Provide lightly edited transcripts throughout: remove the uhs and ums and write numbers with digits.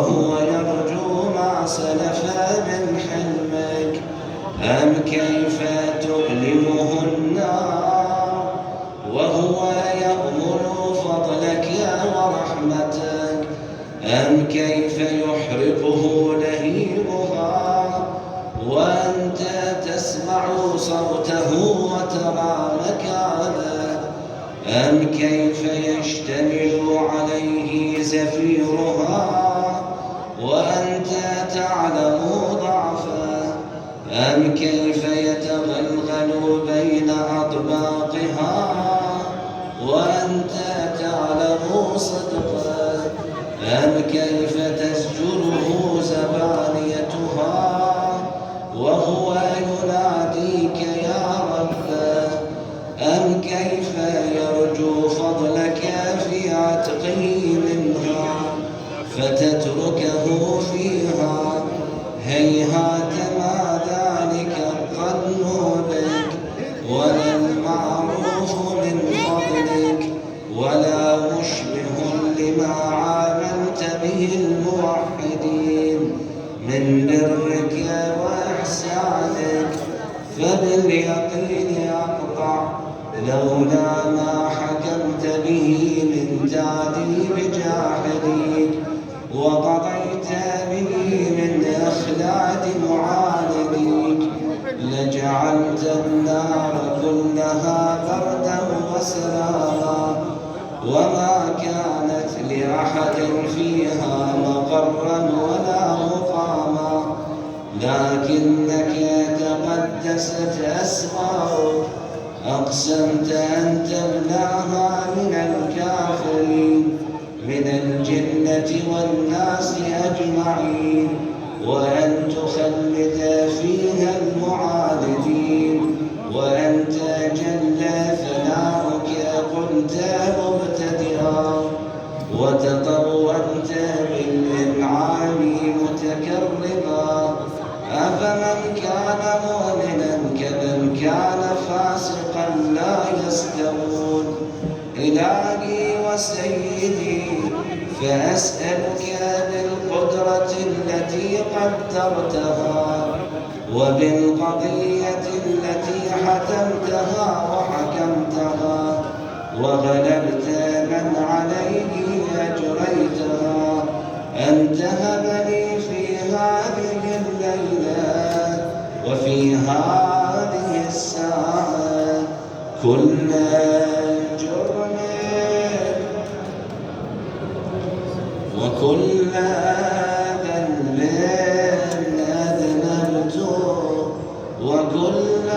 وهو يرجو ما سلف من حلمك. أم كيف تؤلمه النار وهو يأمل فضلك ورحمتك. أم كيف يحرقه لهيبها وأنت تسمع صوته وترى مكانه. أم كيف يشتمل عليه زفيرها وأنت تعلم ضعفه. أم كيف يتغلغل بين أطباقها وأنت تعلم صدقه. أم كيف تزجره زبانيتها وهو يناديك يا ربه. أم كيف يرجو فضلك في عتقه منها فتتركه فيها. هيهات ما ذلك الظن بك ولا المعروف من فضلك ولا مشبه لما عاملت به الموحدين من برك وإحسانك. فباليقين أقطع لولا ما حكمت به من تعذيب جاحديك وقضيت به من إخلاد معانديك لجعلت النار كلها بردا وسلاما وما كانت لأحد فيها مقرا ولا مقاما. لكنك تقدست أسماؤك أقسمت أن تمنعها من الكافرين من الجنة والناس أجمعين وأن تخلد فيها المعاندين. وأنت جل ثناؤك قلت مبتدئا وتطورت بالإنعام متكرما. أفمن كان مؤمنا كمن كان فاسقا لا يستوون. إلهي وسيدي فأسألك بالقدرة التي قدرتها وبالقضية التي حتمتها وحكمتها وغلبت من عليه أجريتها أن تهب لي في هذه الليلة وفي هذه الساعة كل جرم وكل ذنب أذنبته وكل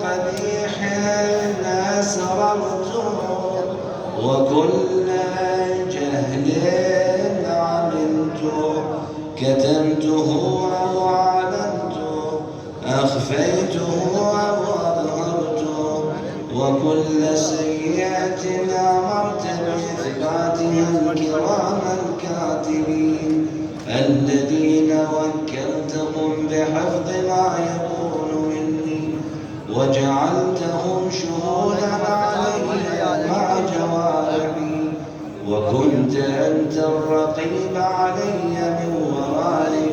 قبيح أسررته وكل جهل عملته كتمته أو أعلنته أخفيته أو أظهرته وكل سيئة أمرت بإثباتها الكرام الكاتبين الذين وكلتهم بحفظ ما يكون مني وجعلتهم شهودا علي مع جوارحي وكنت أنت الرقيب علي من ورائي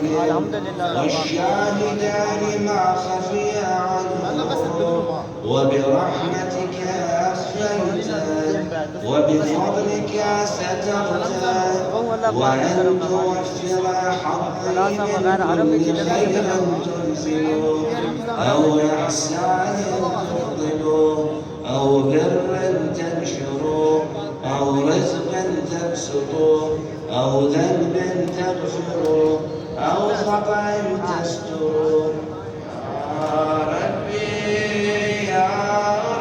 والشاهدان ما خفي عنه وبرحمتك أخفيته وبفضلك سترته وأن توفر حظي من كل خير تنزله أو إحسان تفضله أو بر تنشره أو رزق تبسطه أو ذنب تغفره أو خطأ تستره. يا ربي يا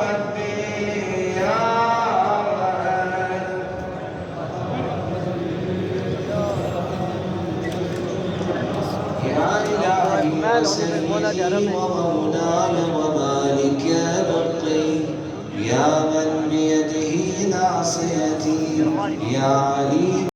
ربي يا رب يا إلهي وسيدي ومولاي ومالك ملكي يا من بيده ناصيتي يا عليم